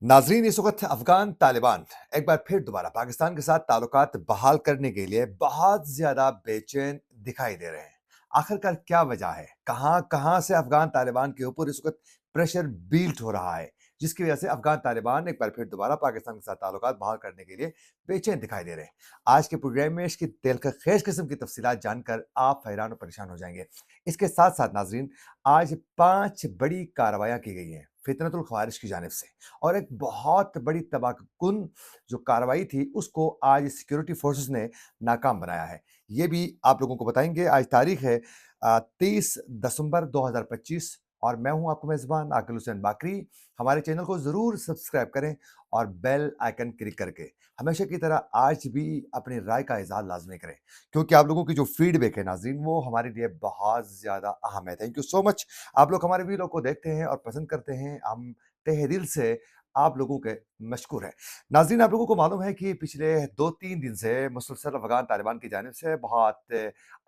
नाजरीन, इस वक्त अफगान तालिबान एक बार फिर दोबारा पाकिस्तान के साथ ताल्लुकात बहाल करने के लिए बहुत ज्यादा बेचैन दिखाई दे रहे हैं। आखिरकार क्या वजह है? कहां कहां से अफगान तालिबान के ऊपर इस वक्त प्रेशर बिल्ट हो रहा है, जिसकी वजह से अफगान तालिबान एक बार फिर दोबारा पाकिस्तान के साथ ताल्लुकात बहाल करने के लिए बेचैन दिखाई दे रहे हैं। आज के प्रोग्राम में इसकी दिलखेज किस्म की तफसीलात जानकर आप हैरान और परेशान हो जाएंगे। इसके साथ साथ नाजरीन, आज 5 बड़ी कार्रवाइयां की गई हैं फितरतुल ख्वारिज की जानिब से, और एक बहुत बड़ी तबाहकुन जो कार्रवाई थी उसको आज सिक्योरिटी फोर्सेस ने नाकाम बनाया है। ये भी आप लोगों को बताएंगे। आज तारीख है 30 दिसंबर 2025, और मैं हूं आपका मेजबान आकिल हुसैन बाकरी। हमारे चैनल को जरूर सब्सक्राइब करें और बेल आइकन क्लिक करके हमेशा की तरह आज भी अपनी राय का इजहार लाजमी करें, क्योंकि आप लोगों की जो फीडबैक है नाजरीन, वो हमारे लिए बहुत ज्यादा अहम है। Thank you so much. आप लोग हमारे वीडियो को देखते हैं और पसंद करते हैं, हम तहे दिल से आप लोगों के मशकूर हैं। नाज़रीन, आप लोगों को मालूम है कि पिछले 2-3 दिन से मुसलसल अफ़गान तालिबान की जानिब से बहुत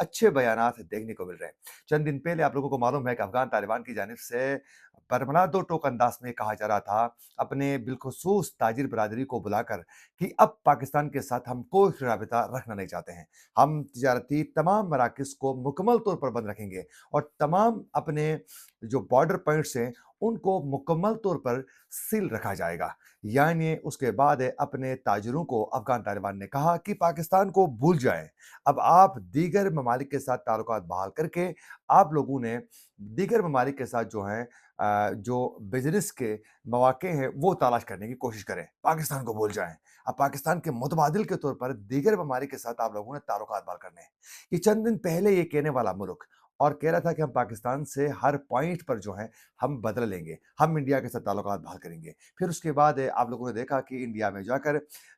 अच्छे बयानात देखने को मिल रहे हैं। चंद दिन पहले आप लोगों को मालूम है कि अफ़गान तालिबान की जानिब से बरमला दो टोक अंदाज में कहा जा रहा था, अपने बिलखुसूस ताजिर बरादरी को बुलाकर, कि अब पाकिस्तान के साथ हम कोई राबिता रखना नहीं चाहते हैं। हम तिजारती तमाम मराकज़ को मुकम्मल तौर पर बंद रखेंगे और तमाम अपने जो बॉर्डर पॉइंट्स हैं, उनको मुकम्मल तौर पर सील रखा जाएगा। यानी उसके बाद अपने ताजिरों को अफ़गान तालिबान ने कहा कि पाकिस्तान को भूल जाएँ। अब आप दीगर ममालिक के साथ ताल्लुकात बहाल करके आप लोगों ने दीगर ममालिक के साथ जो हैं जो बिज़नेस के मौक़े हैं वो तलाश करने की कोशिश करें। पाकिस्तान को भूल जाएँ। अब पाकिस्तान के मुतबादिल के तौर पर दीगर ममालिक के साथ आप लोगों ने ताल्लुकात बहाल करने हैं। ये चंद दिन पहले ये कहने वाला मुल्क और कह रहा था कि हम पाकिस्तान से हर पॉइंट पर जो है हम बदला लेंगे, हम इंडिया के साथ ताल्लुकात बहाल करेंगे। फिर उसके बाद आप लोगों ने देखा कि इंडिया में जाकर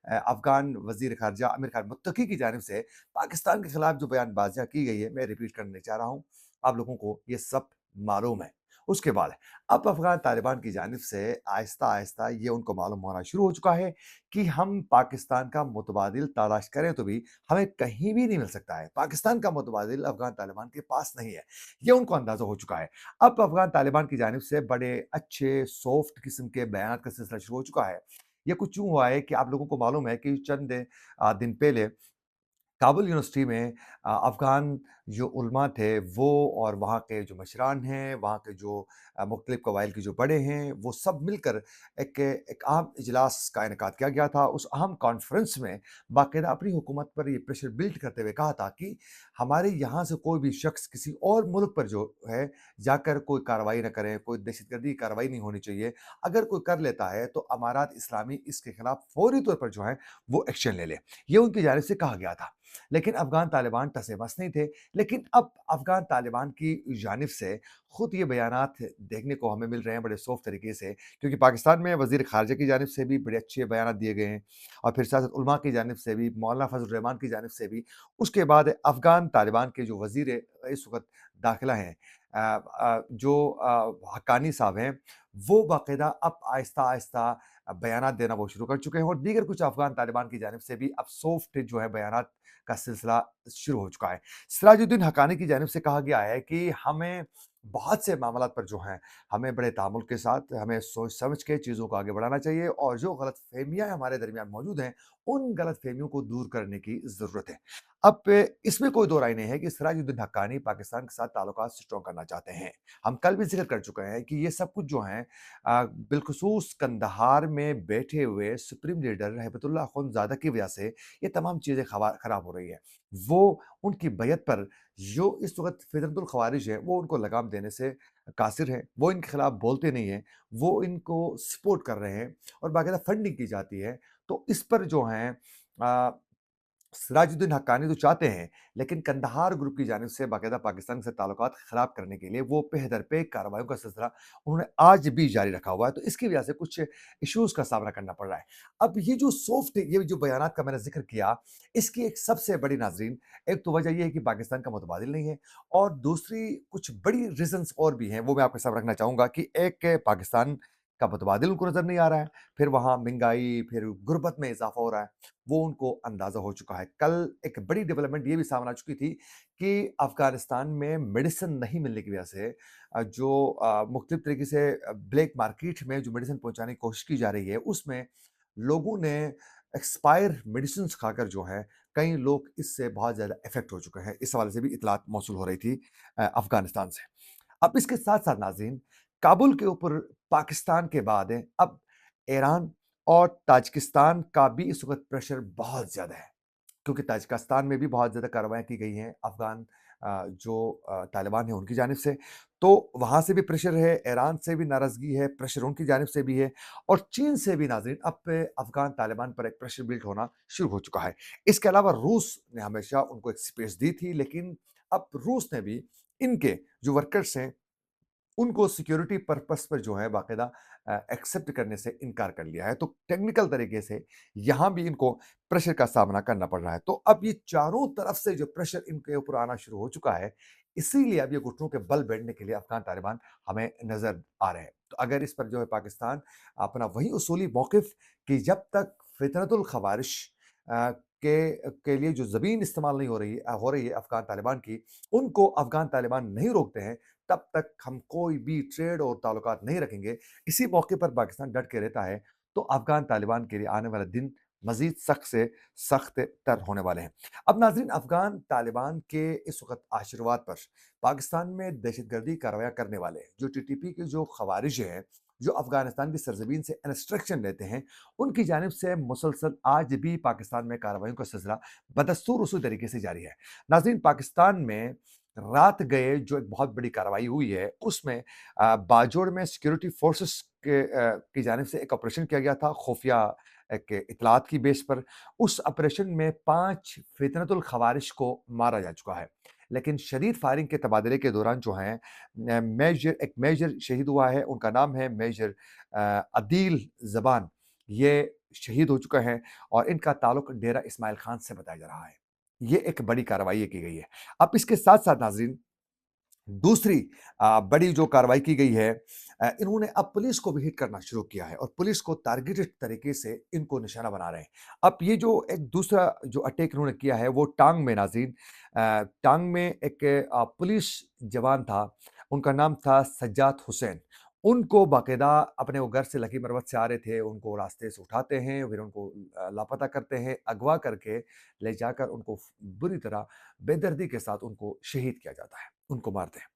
अफ़गान वज़ीर ख़ारिजा आमिर खान मुत्तकी की जानिब से पाकिस्तान के खिलाफ जो बयानबाज़ियाँ की गई है, मैं रिपीट करने नहीं चाह रहा हूँ। आप लोगों को ये सब मालूम है। उसके बाद अब अफ़गान तालिबान की जानिब से आहिस्ता-आहिस्ता ये उनको मालूम होना शुरू हो चुका है कि हम पाकिस्तान का मुतबादिल तलाश करें तो भी हमें कहीं भी नहीं मिल सकता है। पाकिस्तान का मुतबादिल अफ़गान तालिबान के पास नहीं है। ये उनको अंदाज़ा हो चुका है। अब अफ़गान तालिबान की जानिब से बड़े अच्छे सॉफ्ट किस्म के बयानात का सिलसिला शुरू हो चुका है। ये कुछ यूँ हुआ है कि आप लोगों को मालूम है कि चंद दिन पहले काबुल यूनिवर्सिटी में अफ़गान जो उलमा थे वो, और वहाँ के जो मशरान हैं, वहाँ के जो मुख्तलिफ़ कबाइल के जो बड़े हैं, वो सब मिलकर एक एक अहम इजलास का इनेकाद किया गया था। उस अहम कॉन्फ्रेंस में बाकायदा अपनी हुकूमत पर ये प्रेशर बिल्ड करते हुए कहा था कि हमारे यहाँ से कोई भी शख्स किसी और मुल्क पर जो है जाकर कोई कार्रवाई ना करें, कोई दहशतगर्दी की कार्रवाई नहीं होनी चाहिए। अगर कोई कर लेता है तो अमारात इस्लामी इसके खिलाफ फौरी तौर पर जो है वो एक्शन ले ले। ये उनकी जानिब से कहा गया था। लेकिन अफ़गान तालिबान टसे-मस नहीं थे। लेकिन अब अफ़गान तालिबान की जानिब से खुद ये बयानात देखने को हमें मिल रहे हैं बड़े सॉफ्ट तरीके से, क्योंकि पाकिस्तान में वज़ीर ख़ारिजा की जानिब से भी बड़े अच्छे बयानात दिए गए हैं, और फिर साथ-साथ उलमा की जानिब से भी, मौलाना फ़ज़ल रहमान की जानिब से भी। उसके बाद अफ़गान तालिबान के जो वज़ीर इस वक़्त दाखिला हैं, जो हक्कानी साहब हैं, वो बाकायदा अब आहिस्ता-आहिस्ता बयानात देना वो शुरू कर चुके हैं, और दीगर कुछ अफ़गान तालिबान की जानिब से भी अब सॉफ्ट जो है बयानात का सिलसिला शुरू हो चुका है। सिराजुद्दीन हक्कानी की जानिब से कहा गया है कि हमें बहुत से मामलात पर जो हैं, हमें बड़े तामुल के साथ हमें सोच-समझ के चीज़ों को आगे बढ़ाना चाहिए, और जो गलतफ़हमियाँ हमारे दरमियान मौजूद हैं, उन गलतफ़हमियों को दूर करने की ज़रूरत है। अब इसमें कोई दो राय नहीं है कि सिराजुद्दीन हक्कानी पाकिस्तान के साथ ताल्लुकात स्ट्रॉन्ग करना चाहते हैं। हम कल भी ज़िक्र कर चुके हैं कि ये सब कुछ जो है बिलख़ुसूस कंदहार में बैठे हुए सुप्रीम लीडर हिबतुल्लाह अख़ुंज़ादा की वजह से ये तमाम चीज़ें खराब हो रही हैं। वो उनकी बैयत पर जो इस वक़्त फितरतुल ख़वारिज है, वो उनको लगाम देने से कासिर हैं। वो इनके खिलाफ बोलते नहीं हैं, वो इनको सपोर्ट कर रहे हैं, और बाकायदा फंडिंग की जाती है। तो इस पर जो हैं अ सिराजुद्दीन हक्कानी तो चाहते हैं, लेकिन कंदहार ग्रुप की जानिब से बाकायदा पाकिस्तान से ताल्लुकात खराब करने के लिए वो पे दर पे कार्रवाइयों का सिलसिला उन्होंने आज भी जारी रखा हुआ है। तो इसकी वजह से कुछ इश्यूज़ का सामना करना पड़ रहा है। अब ये जो बयानात का मैंने ज़िक्र किया, इसकी एक सबसे बड़ी नाज़रीन, एक तो वजह ये है कि पाकिस्तान का मुतबादिल नहीं है, और दूसरी कुछ बड़ी रीज़न्स और भी हैं, वो मैं आपके सामने रखना चाहूँगा कि एक पाकिस्तान का मुतबादिल उनको नज़र नहीं आ रहा है, फिर वहाँ महँगाई, फिर गुर्बत में इज़ाफ़ा हो रहा है, वो उनको अंदाज़ा हो चुका है। कल एक बड़ी डेवलपमेंट ये भी सामने आ चुकी थी कि अफ़गानिस्तान में मेडिसिन नहीं मिलने की वजह से जो मुख्तलिफ़ तरीके से ब्लैक मार्केट में जो मेडिसिन पहुँचाने की कोशिश की जा रही है, उसमें लोगों ने एक्सपायर मेडिसिन्स खाकर जो है, कई लोग इससे बहुत ज़्यादा इफ़ेक्ट हो चुके हैं। इस हवाले से भी इत्तलात मौसूल हो रही थी अफ़गानिस्तान से। अब इसके साथ-साथ नाज़रीन, काबुल के ऊपर पाकिस्तान के बाद अब ईरान और ताजिकिस्तान का भी इस वक़्त प्रेशर बहुत ज़्यादा है। क्योंकि ताजिकिस्तान में भी बहुत ज़्यादा कार्रवाइयाँ की गई हैं अफ़गान तालिबान है उनकी जानिब से। तो वहाँ से भी प्रेशर है, ईरान से भी नाराज़गी है, प्रेशर उनकी जानिब से भी है और चीन से भी नाज़रीन अब पे अफ़गान तालिबान पर एक प्रेशर बिल्ड होना शुरू हो चुका है। इसके अलावा रूस ने हमेशा उनको एक स्पेस दी थी, लेकिन अब रूस ने भी इनके जो वर्कर्स हैं उनको सिक्योरिटी पर्पस पर जो है बाकायदा एक्सेप्ट करने से इनकार कर लिया है। तो टेक्निकल तरीके से यहाँ भी इनको प्रेशर का सामना करना पड़ रहा है। तो अब ये चारों तरफ से जो प्रेशर इनके ऊपर आना शुरू हो चुका है, इसीलिए अब ये घुटनों के बल बैठने के लिए अफ़गान तालिबान हमें नज़र आ रहे हैं। तो अगर इस पर जो है पाकिस्तान अपना वही उसूली मौक़िफ़ कि जब तक फ़ितनतुल ख़वारिश के लिए जो ज़मीन इस्तेमाल नहीं हो रही है अफ़गान तालिबान की, उनको अफ़गान तालिबान नहीं रोकते हैं, तब तक हम कोई भी ट्रेड और ताल्लुकात नहीं रखेंगे। इसी मौके पर पाकिस्तान डट के रहता है, तो अफ़गान तालिबान के लिए आने वाले दिन मज़ीद सख्त से सख्त तर होने वाले हैं। अब नाज़रीन, अफ़गान तालिबान के इस वक़्त आशीर्वाद पर पाकिस्तान में दहशतगर्दी कार्रवाइयाँ करने वाले, जो टीटीपी के जो ख़वारिज हैं, जो अफ़गानिस्तान की सरज़मीन से इंस्ट्रक्शन लेते हैं, उनकी जानिब से मुसलसल आज भी पाकिस्तान में कार्रवाइयों का सिलसिला बदस्तूर उसी तरीके से जारी है। नाज़रीन, पाकिस्तान में रात गए जो एक बहुत बड़ी कार्रवाई हुई है, उसमें बाजोड़ में सिक्योरिटी फोर्सेस की जानिब से एक ऑपरेशन किया गया था, खुफिया एक इत्तलात की बेस पर। उस ऑपरेशन में 5 फितनतुल ख़वारिज को मारा जा चुका है। लेकिन शदीद फायरिंग के तबादले के दौरान जो हैं एक मेजर शहीद हुआ है, उनका नाम है मेजर अदील ज़बान। ये शहीद हो चुके हैं और इनका ताल्लुक डेरा इस्माइल खान से बताया जा रहा है। ये एक बड़ी कार्रवाई ये की गई है। अब इसके साथ-साथ नाज़रीन, दूसरी बड़ी जो कार्रवाई की गई है, इन्होंने अब पुलिस को भी हिट करना शुरू किया है और पुलिस को टारगेटेड तरीके से इनको निशाना बना रहे हैं। अब ये जो एक दूसरा जो अटैक इन्होंने किया है वो टांग में नाज़रीन, टांग में एक पुलिस जवान था, उनका नाम था सज्जाद हुसैन। उनको बाकायदा अपने वो घर से लकी मरवत से आ रहे थे, उनको रास्ते से उठाते हैं, फिर उनको लापता करते हैं, अगवा करके ले जाकर उनको बुरी तरह बेदर्दी के साथ उनको शहीद किया जाता है, उनको मारते हैं।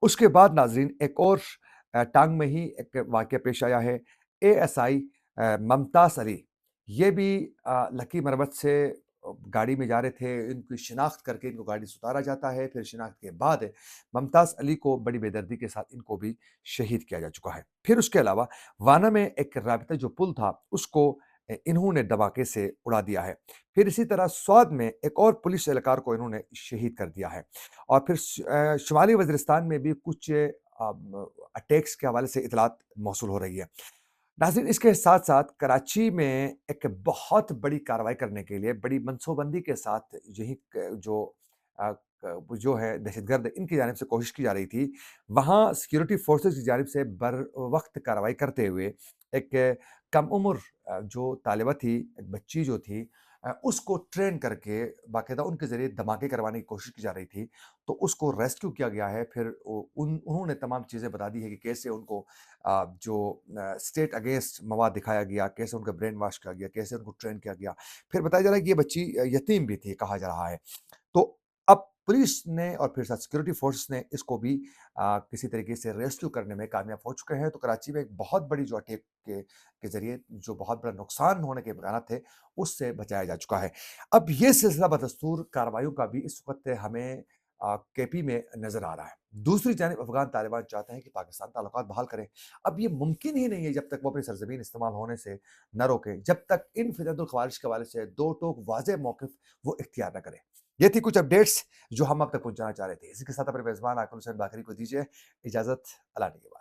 उसके बाद नाज़रीन एक और टांग में ही एक वाक़या पेश आया है। एएसआई मुमताज़ अली, ये भी लकी मरवत से गाड़ी में जा रहे थे, इनकी शिनाख्त करके इनको गाड़ी से उतारा जाता है, फिर शिनाख्त के बाद मुमताज़ अली को बड़ी बेदर्दी के साथ इनको भी शहीद किया जा चुका है। फिर उसके अलावा वाना में एक राबिता जो पुल था, उसको इन्होंने धमाके से उड़ा दिया है। फिर इसी तरह स्वाद में एक और पुलिस एहलकार को इन्होंने शहीद कर दिया है। और फिर शुमाली वज़ीरिस्तान में भी कुछ अटैक्स के हवाले से इत्तलात मौसूल हो रही है। नाज़रीन, इसके साथ-साथ कराची में एक बहुत बड़ी कार्रवाई करने के लिए बड़ी मनसूबबंदी के साथ यही क जो अ, क जो है दहशतगर्द इनकी जानिब से कोशिश की जा रही थी, वहाँ सिक्योरिटी फोर्सेस की जानिब से बर-वक़्त कार्रवाई करते हुए एक कम उम्र जो तालिबा थी, एक बच्ची जो थी, उसको ट्रेन करके बाकायदा उनके ज़रिए धमाके करवाने की कोशिश की जा रही थी, तो उसको रेस्क्यू किया गया है। फिर उन्होंने तमाम चीज़ें बता दी है कि कैसे उनको स्टेट अगेंस्ट मवाद दिखाया गया, कैसे उनका ब्रेन वॉश किया गया, कैसे उनको ट्रेन किया गया। फिर बताया जा रहा है कि ये बच्ची यतीम भी थी, कहा जा रहा है। तो अब पुलिस ने और फिर साथ सिक्योरिटी फोर्सेस ने इसको भी किसी तरीके से रेस्क्यू करने में कामयाब हो चुके हैं। तो कराची में एक बहुत बड़ी जो अटैक के ज़रिए जो बहुत बड़ा नुकसान होने के इम्कानात थे, उससे बचाया जा चुका है। अब ये सिलसिला बदस्तूर कार्रवाइयों का भी इस वक़्त हमें केपी में नज़र आ रहा है। दूसरी जानिब अफ़गान तालिबान चाहते हैं कि पाकिस्तान ताल्लुकात बहाल करें। अब ये मुमकिन ही नहीं है जब तक वो अपनी सरज़मीन इस्तेमाल होने से न रोकें, जब तक इन फितनतुल ख़वारिज के हवाले से दो टोक वाज़ेह मौक़िफ़ वो इख्तियार न करें। ये थी कुछ अपडेट्स जो हम आप तक पहुँचाना चाह रहे थे। इसी के साथ अपने मेज़बान आकिब हुसैन बाकरी को दीजिए इजाज़त। अल्लाह निगहबान।